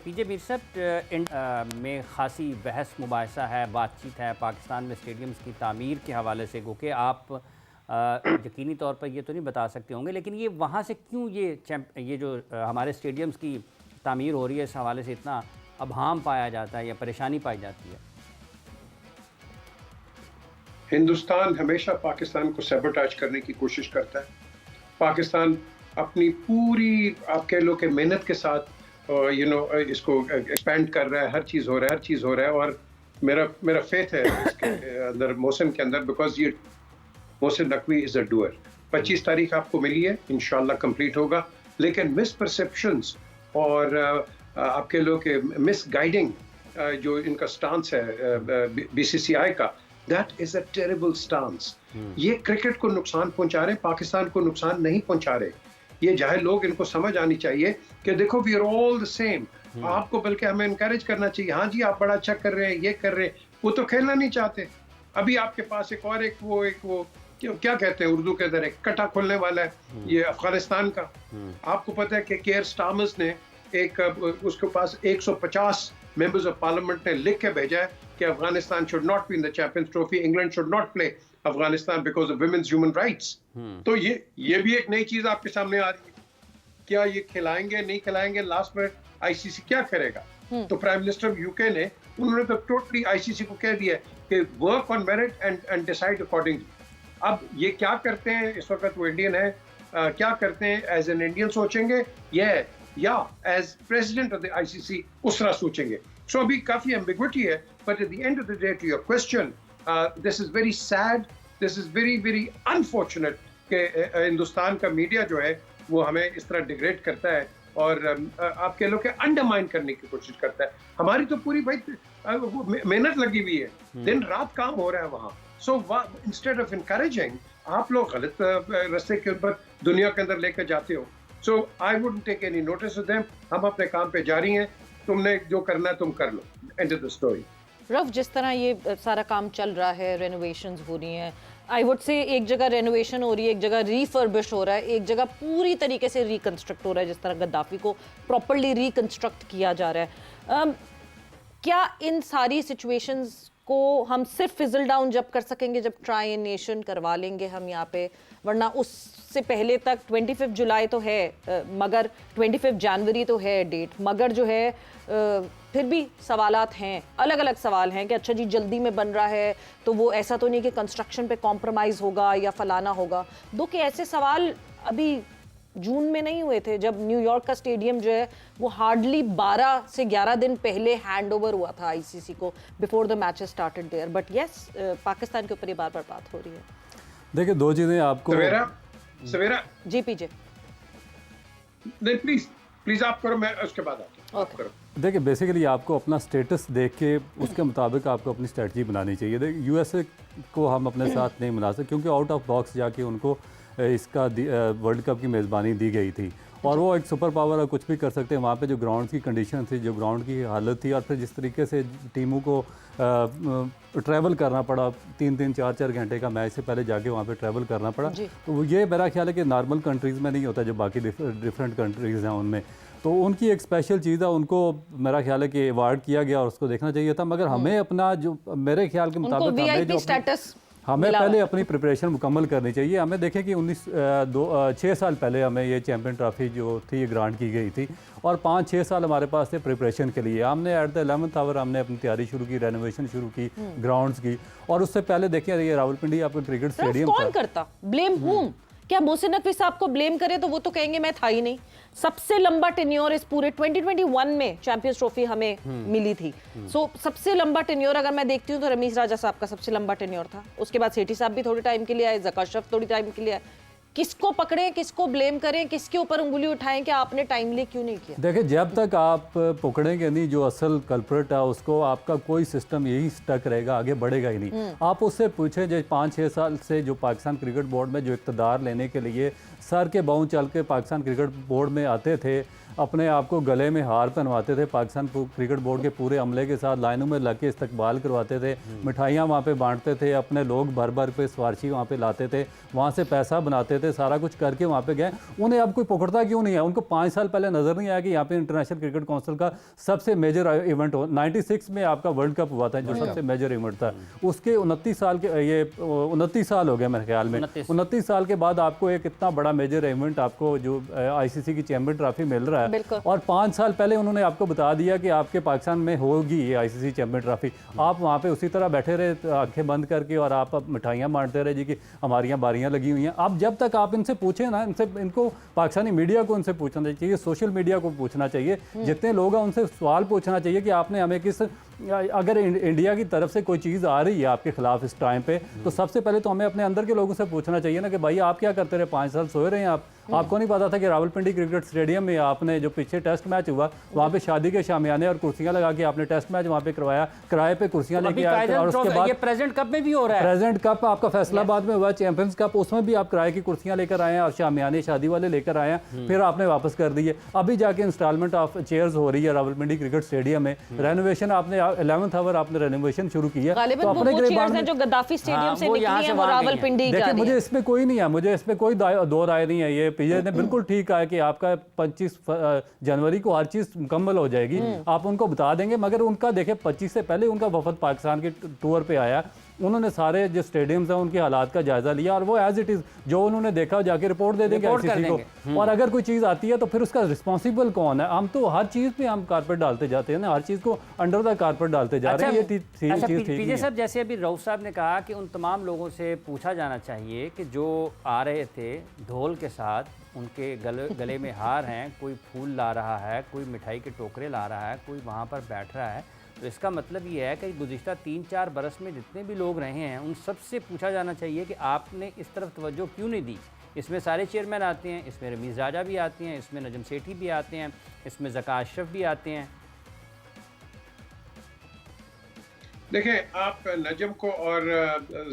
पीजे मीर साहब में खासी बहस मुबाहिसा है, बातचीत है पाकिस्तान में स्टेडियम्स की तामीर के हवाले से। गो कि आप यकीनी तौर पर ये तो नहीं बता सकते होंगे, लेकिन ये वहाँ से क्यों ये जो हमारे स्टेडियम्स की तामीर हो रही है, इस हवाले से इतना अभाम पाया जाता है या परेशानी पाई जाती है? हिंदुस्तान हमेशा पाकिस्तान को सैबोटाज करने की कोशिश करता है। पाकिस्तान अपनी पूरी आप कह लो कि मेहनत के साथ इसको एक्सपेंड कर रहा है, हर चीज़ हो रहा है और मेरा फेथ है इसके अंदर, मोहसिन के अंदर, बिकॉज ये Mohsin Naqvi is a doer. 25 तारीख आपको मिली है, इंशाल्लाह कंप्लीट होगा, लेकिन मिस परसेप्शंस और आप कह लो कि मिस गाइडिंग जो इनका स्टांस है बीसीसीआई का, that is a terrible stance. ये क्रिकेट को नुकसान पहुंचा रहे, पाकिस्तान को नुकसान नहीं पहुंचा रहे। ये जाहिर लोग, इनको समझ आनी चाहिए कि देखो we are all the same. आपको बल्कि हमें इनकरेज करना चाहिए, हाँ जी आप बड़ा अच्छा कर रहे हैं, ये कर रहे हैं। वो तो खेलना नहीं चाहते। अभी आपके पास एक वो क्या कहते हैं उर्दू के अंदर, एक कटा खोलने वाला है, ये अफगानिस्तान का। आपको पता है कि केयर स्टार्मर्स ने उसके पास 150 मेंबर्स ऑफ पार्लियामेंट ने लिख के भेजा है कि Afghanistan should not be in the Champions Trophy, England should not play Afghanistan because of women's human rights. तो ये भी एक नई चीज आपके सामने आ रही है। क्या ये खिलाएंगे नहीं खिलाएंगे, लास्ट मिनट आईसीसी क्या करेगा? तो प्राइम मिनिस्टर ऑफ यूके ने, उन्होंने तो टोटली आईसीसी को कह दिया कि work on merit and decide accordingly. अब ये क्या करते हैं, इस वक्त वो इंडियन है, क्या करते हैं एज एन इंडियन सोचेंगे या as president of the ICC उस तरह सोचेंगे। सो अभी काफी एम्बिग्विटी है, but at the end of the day to your question, this is very sad, this is very very unfortunate कि हिंदुस्तान का मीडिया जो है वो हमें इस तरह डिग्रेड करता है और आप कह लो कि अंडरमाइन करने की कोशिश करता है। हमारी तो पूरी भाई मेहनत लगी हुई है, दिन रात काम हो रहा है वहाँ। सो इंस्टेड ऑफ इनकरेजिंग, आप लोग गलत रास्ते के ऊपर दुनिया के अंदर लेकर जाते हो। So I wouldn't take any notice of them. हम अपने काम पे जारी हैं, तुमने जो करना है तुम कर लो, end of the story. Rough, जिस तरह ये सारा काम चल रहा है, रेनोवेशंस हो रही हैं, आई वुड से एक जगह रेनोवेशन हो रही है, एक जगह रीफर्बिश हो रहा है, एक जगह पूरी तरीके से रिकंस्ट्रक्ट हो रहा है, जिस तरह गद्दाफी को प्रॉपर्ली रिकंस्ट्रक्ट किया जा रहा है। क्या इन सारी सिचुएशंस को हम सिर्फ फिजल डाउन जब कर सकेंगे जब ट्राई नेशन करवा लेंगे हम यहाँ पे, वरना उससे पहले तक 25 जुलाई तो है, मगर 25 जनवरी तो है डेट, मगर जो है फिर भी सवालात हैं, अलग अलग सवाल हैं कि अच्छा जी जल्दी में बन रहा है तो वो ऐसा तो नहीं कि कंस्ट्रक्शन पे कॉम्प्रोमाइज़ होगा या फलाना होगा। दो कि ऐसे सवाल अभी जून में नहीं हुए थे जब न्यूयॉर्क का स्टेडियम जो है वो हार्डली 12 से 11 दिन पहले हैंड ओवर हुआ था आईसीसी को, before the matches started there. But yes, Pakistan के ऊपर ये बार बार बात हो रही है। देखिए दो चीज़ें आपको सवेरा जी पीजे नहीं, प्लीज आप करो, मैं उसके बाद आता हूं। ओके। देखिए बेसिकली आपको अपना स्टेटस देख के उसके मुताबिक आपको अपनी स्ट्रेटजी बनानी चाहिए। देखिए यूएसए को हम अपने साथ नहीं मिला सकते क्योंकि आउट ऑफ बॉक्स जाके उनको इसका वर्ल्ड कप की मेज़बानी दी गई थी और वो एक सुपर पावर है, कुछ भी कर सकते हैं। वहाँ पे जो ग्राउंड की कंडीशन थी, जो ग्राउंड की हालत थी, और फिर जिस तरीके से टीमों को ट्रैवल करना पड़ा, 3-3, 4-4 घंटे का मैच से पहले जाके वहाँ पे ट्रैवल करना पड़ा, तो ये मेरा ख्याल है कि नॉर्मल कंट्रीज़ में नहीं होता, जो बाकी डिफरेंट कंट्रीज़ हैं उनमें। तो उनकी एक स्पेशल चीज़ है, उनको मेरा ख्याल है कि अवार्ड किया गया और उसको देखना चाहिए था। मगर हमें अपना जो मेरे ख्याल के मुताबिक हमें पहले अपनी प्रिपरेशन मुकम्मल करनी चाहिए। हमें देखें कि 6 साल पहले हमें ये चैम्पियन ट्रॉफी जो थी ये ग्रांट की गई थी और 5-6 साल हमारे पास थे प्रिपरेशन के लिए। हमने एट द 11th आवर हमने अपनी तैयारी शुरू की, रेनोवेशन शुरू की ग्राउंड्स की। और उससे पहले देखिए ये रावलपिंडी आपका क्रिकेट स्टेडियम कौन करता ब्लेम हूम? क्या मोहसिन नकवी साहब को ब्लेम करे तो वो तो कहेंगे मैं था ही नहीं। सबसे लंबा टेन्योर इस पूरे 2021 में चैंपियंस ट्रॉफी हमें मिली थी। सो सबसे लंबा टेन्योर अगर मैं देखती हूँ तो रमीज राजा साहब का सबसे लंबा टेन्योर था। उसके बाद सेठी साहब भी थोड़े टाइम के लिए आए, ज़का अशरफ थोड़ी टाइम के लिए आए। किसको पकड़ें, किसको ब्लेम करें, किसके ऊपर उंगली उठाएं कि आपने टाइमली क्यों नहीं किया? देखिए जब तक आप पकड़ेंगे नहीं जो असल कल्प्रेट है उसको, आपका कोई सिस्टम यही स्टक रहेगा, आगे बढ़ेगा ही नहीं। आप उससे पूछें जो 5-6 साल से जो पाकिस्तान क्रिकेट बोर्ड में जो इक़्तिदार लेने के लिए सर के बाँव चल के पाकिस्तान क्रिकेट बोर्ड में आते थे, अपने आप को गले में हार पहनवाते थे, पाकिस्तान क्रिकेट बोर्ड के पूरे अमले के साथ लाइनों में लग के इस्तकबाल करवाते थे, मिठाइयाँ वहाँ पे बांटते थे, अपने लोग भर भर पे सिफारशी वहाँ पे लाते थे, वहाँ से पैसा बनाते थे, सारा कुछ करके वहाँ पे गए। उन्हें अब कोई पकड़ता क्यों नहीं है? उनको 5 साल पहले नज़र नहीं आया कि यहाँ पे इंटरनेशनल क्रिकेट काउंसिल का सबसे मेजर इवेंट हो, 96 में आपका वर्ल्ड कप हुआ था जो सबसे मेजर इवेंट था, उसके 29 साल के, ये 29 साल हो गए मेरे ख्याल में, 29 साल के बाद आपको एक इतना बड़ा मेजर इवेंट आपको जो आईसीसी की चैंपियन ट्रॉफी मिल रहा है, और 5 साल पहले उन्होंने आपको बता दिया कि आपके पाकिस्तान में होगी ये आईसीसी चैंपियन ट्रॉफी। आप वहाँ पे उसी तरह बैठे रहे आंखें बंद करके, और आप मिठाइयाँ बांटते रहे जी कि हमारी यहाँ बारियाँ लगी हुई हैं। अब जब तक आप इनसे पूछें ना, इनको पाकिस्तानी मीडिया को इनसे पूछना चाहिए, सोशल मीडिया को पूछना चाहिए, जितने लोग हैं उनसे सवाल पूछना चाहिए कि आपने हमें किस, अगर इंडिया की तरफ से कोई चीज़ आ रही है आपके खिलाफ इस टाइम पे, तो सबसे पहले तो हमें अपने अंदर के लोगों से पूछना चाहिए ना कि भाई आप क्या करते रहे, 5 साल सोए रहे हैं आपको नहीं पता था कि रावलपिंडी क्रिकेट स्टेडियम में आपने जो पीछे टेस्ट मैच हुआ वहाँ पे शादी के शामियाने और कुर्सियां लगा के आपने टेस्ट मैच वहाँ पे करवाया, किराए पे कुर्सियां लेके आए थे, और उसके बाद ये प्रेजेंट कप में भी हो रहा है, प्रेजेंट कप आपका फैसलाबाद में हुआ, चैंपियंस कप, उसमें भी आप किराए की कुर्सियां लेकर आए हैं और शामियाने शादी वाले लेकर आए हैं, फिर आपने वापस कर दिए। अभी जाके इंस्टॉलमेंट ऑफ चेयर्स हो रही है रावलपिंडी क्रिकेट स्टेडियम में, रेनोवेशन आपने 11th आवर आपने रेनोवेशन शुरू किया, तो अपने गिरबान में जो गद्दाफी स्टेडियम से निकली है वो रावलपिंडी जा रही है। मुझे इसमें कोई नहीं है, मुझे इसमें कोई दो राय नहीं है। ये पीजे ने बिल्कुल ठीक कहा है कि आपका 25 जनवरी को हर चीज मुकम्मल हो जाएगी, आप उनको बता देंगे, मगर उनका देखे 25 से पहले उनका वफद पाकिस्तान के टूर पे आया, उन्होंने सारे जो स्टेडियम्स हैं उनके हालात का जायजा लिया, और वो एज इट इज़ जो उन्होंने देखा जाके रिपोर्ट दे देंगे आईसीसी को, और अगर कोई चीज़ आती है तो फिर उसका रिस्पॉन्सिबल कौन है? हम तो हर चीज़ पे हम कारपेट डालते जाते हैं ना, हर चीज़ को अंडर द कारपेट डालते जा रहे हैं। ये चीज़ ठीक पीजे साहब, जैसे अभी रऊफ साहब ने कहा कि उन तमाम लोगों से पूछा जाना चाहिए कि जो आ रहे थे ढोल के साथ, उनके गले में हार हैं, कोई फूल ला रहा है, कोई मिठाई के टोकरे ला रहा है, कोई वहाँ पर बैठ रहा है, तो इसका मतलब ये है कि गुज़िश्ता 3-4 बरस में जितने भी लोग रहे हैं उन सब से पूछा जाना चाहिए कि आपने इस तरफ तवज्जो क्यों नहीं दी। इसमें सारे चेयरमैन आते हैं, इसमें रमीज़ राजा भी आते हैं, इसमें नजम सेठी भी आते हैं, इसमें ज़का अशरफ भी आते हैं। देखें, आप नजम को और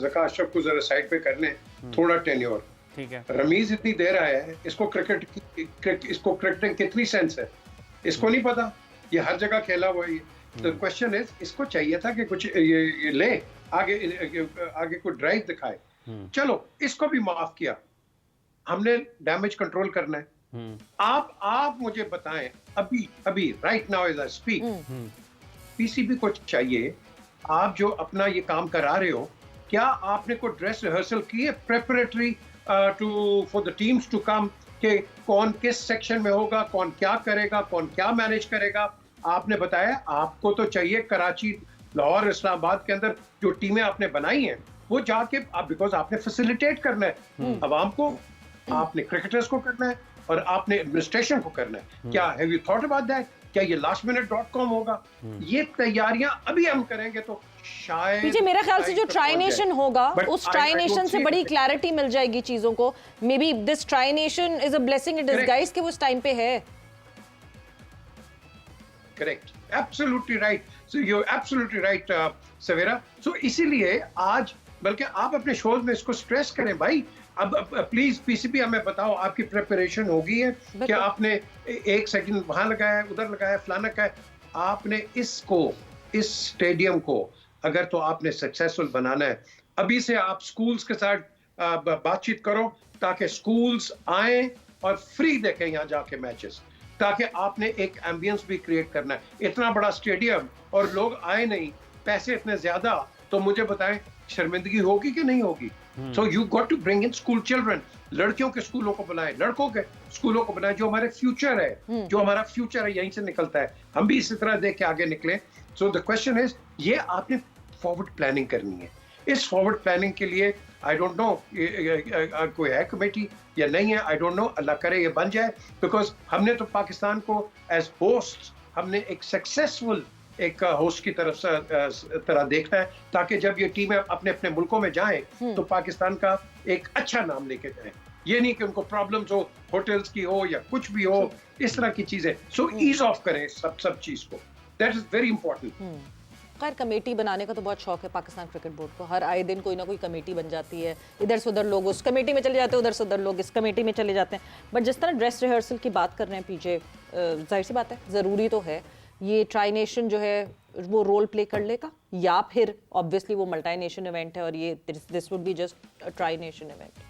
ज़का अशरफ को जरा साइड पे कर लें, थोड़ा टेन्योर, ठीक है। रमीज इतनी देर आया है, इसको क्रिकेट कितनी सेंस है इसको नहीं पता, ये हर जगह खेला हुआ है। तो क्वेश्चन इज, इसको चाहिए था कि कुछ ये ले आगे कोई ड्राइव दिखाए। चलो इसको भी माफ किया, हमने डैमेज कंट्रोल करना है। आप मुझे बताएं अभी right now as I speak, PCB को चाहिए, आप जो अपना ये काम करा रहे हो, क्या आपने कोई ड्रेस रिहर्सल की है preparatory for the teams to come, कि कौन किस सेक्शन में होगा, कौन क्या करेगा, कौन क्या मैनेज करेगा? आपने बताया आपको तो चाहिए कराची, लाहौर, इस्लामाबाद के अंदर जो टीमें आपने बनाई हैं वो जाके आप, बिकॉज आपने फैसिलिटेट करना है अवाम को, आपने क्रिकेटर्स को करना है और आपने एडमिनिस्ट्रेशन को करना है। क्या have you thought about that? क्या ये lastminute.com होगा? ये तैयारियां अभी हम करेंगे तो शायद पीछे मेरा ख्याल से जो ट्राई नेशन होगा उस ट्राई नेशन से बड़ी क्लैरिटी मिल जाएगी चीजों को। Maybe this tri nation is a blessing in disguise कि वो इस टाइम पे है। Correct, absolutely right, so you absolutely right Savera. So इसीलिए आज बल्कि आप अपने शोज में इसको स्ट्रेस करें भाई। अब प्लीज पीसीबी हमें बताओ, आपकी प्रिपरेशन होगी है कि आपने 1 सेकंड वहां लगाया, उधर लगाया, फलाना का है, आपने इसको, इस स्टेडियम को अगर तो आपने सक्सेसफुल बनाना है, अभी से आप स्कूल्स के साथ बातचीत करो ताकि स्कूल्स आए और फ्री देखें यहाँ जाके मैचेस, ताकि आपने एक एम्बियंस भी क्रिएट करना है। इतना बड़ा स्टेडियम और लोग आए नहीं, पैसे इतने ज्यादा, तो मुझे बताएं शर्मिंदगी होगी कि नहीं होगी? So you got to bring in school children, लड़कियों के स्कूलों को बनाए, लड़कों के स्कूलों को बनाए, जो हमारे फ्यूचर है, जो हमारा फ्यूचर है यहीं से निकलता है, हम भी इसी तरह देख के आगे निकले। सो द क्वेश्चन इज, ये आपने फॉरवर्ड प्लानिंग करनी है। इस फॉरवर्ड प्लानिंग के लिए आई डोंट नो कोई है कमेटी या नहीं है, आई डोंट नो, अल्लाह करे ये बन जाए, बिकॉज हमने तो पाकिस्तान को एज होस्ट, हमने एक सक्सेसफुल एक होस्ट की तरह देखना है, ताकि जब ये टीमें अपने अपने मुल्कों में जाएं तो पाकिस्तान का एक अच्छा नाम लेके जाएं। ये नहीं कि उनको प्रॉब्लम्स हो, होटल्स की हो या कुछ भी हो, इस तरह की चीजें। सो ईज ऑफ करें सब चीज को, दैट इज वेरी इंपॉर्टेंट। खैर कमेटी बनाने का तो बहुत शौक है पाकिस्तान क्रिकेट बोर्ड को, हर आए दिन कोई ना कोई कमेटी बन जाती है, इधर से उधर लोग उस कमेटी में चले जाते हैं, उधर से उधर लोग इस कमेटी में चले जाते हैं। बट जिस तरह ड्रेस रिहर्सल की बात कर रहे हैं पीजे, जाहिर सी बात है ज़रूरी तो है, ये ट्राई नेशन जो है वो रोल प्ले कर लेगा, या फिर ऑब्वियसली वो मल्टी नेशन इवेंट है और ये this would be just a tri nation event.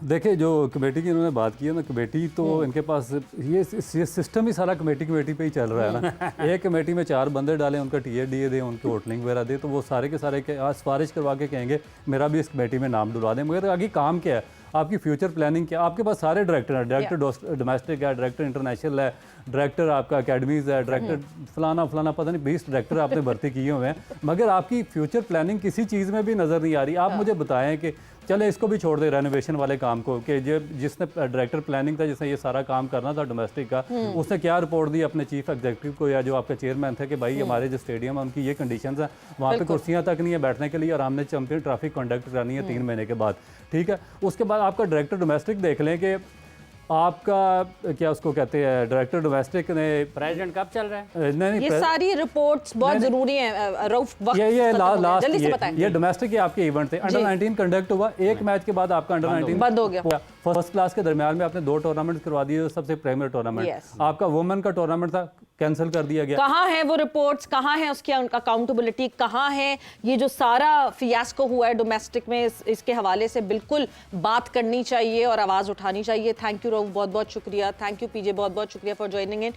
देखिए जो कमेटी की इन्होंने बात की है ना, कमेटी तो इनके पास ये सिस्टम ही सारा कमेटी पे ही चल रहा है ना। एक कमेटी में 4 बंदे डालें, उनका टीए दें, उनकी होटलिंग वगैरह दें, तो वो सारे के सारे सिफारिश करवा के कहेंगे मेरा भी इस कमेटी में नाम डुला दें। मगर आगे काम क्या है, आपकी फ्यूचर प्लानिंग क्या? आपके पास सारे डायरेक्टर हैं, डायरेक्टर डोमेस्टिक है, डायरेक्टर इंटरनेशनल है, डायरेक्टर आपका अकेडमीज़ है, डायरेक्टर फलाना पता नहीं 20 डायरेक्टर आपने भर्ती किए हुए हैं, मगर आपकी फ्यूचर प्लानिंग किसी चीज़ में भी नज़र नहीं आ रही। आप मुझे बताएं कि चले इसको भी छोड़ दे रेनोवेशन वाले काम को, कि जिसने डायरेक्टर प्लानिंग था, जिसने ये सारा काम करना था डोमेस्टिक का, उसने क्या रिपोर्ट दी अपने चीफ एग्जीक्यूटिव को या जो आपका चेयरमैन थे कि भाई हमारे जो स्टेडियम है उनकी ये कंडीशंस हैं, वहाँ पे कुर्सियाँ तक नहीं है बैठने के लिए और हमने चैंपियन ट्रॉफी कंडक्ट करनी है 3 महीने के बाद, ठीक है। उसके बाद आपका डायरेक्टर डोमेस्टिक देख लें कि आपका क्या उसको कहते हैं, डायरेक्टर डोमेस्टिक ने प्रेसिडेंट कब चल रहा है? नहीं ये सारी रिपोर्ट्स बहुत जरूरी हैं रऊफ, वक्त ये खत्म हो गया, लास्ट जल्दी से बताएं। ये डोमेस्टिक के आपके इवेंट थे, अंडर 19 कंडक्ट हुआ, एक मैच के बाद आपका अंडर 19 बंद हो गया। फर्स्ट क्लास के दरमियान में आपने 2 टूर्नामेंट करवा दिए, सबसे प्रीमियर टूर्नामेंट Yes. आपका वुमेन का टूर्नामेंट था, कैंसिल कर दिया गया। कहाँ है वो रिपोर्ट्स, कहाँ है उसकी अकाउंटेबिलिटी, कहाँ है ये जो सारा फियास्को हुआ है डोमेस्टिक में, इसके हवाले से बिल्कुल बात करनी चाहिए और आवाज़ उठानी चाहिए। थैंक यू रऊफ, बहुत बहुत शुक्रिया। थैंक यू पीजे, बहुत बहुत शुक्रिया फॉर ज्वाइनिंग इन।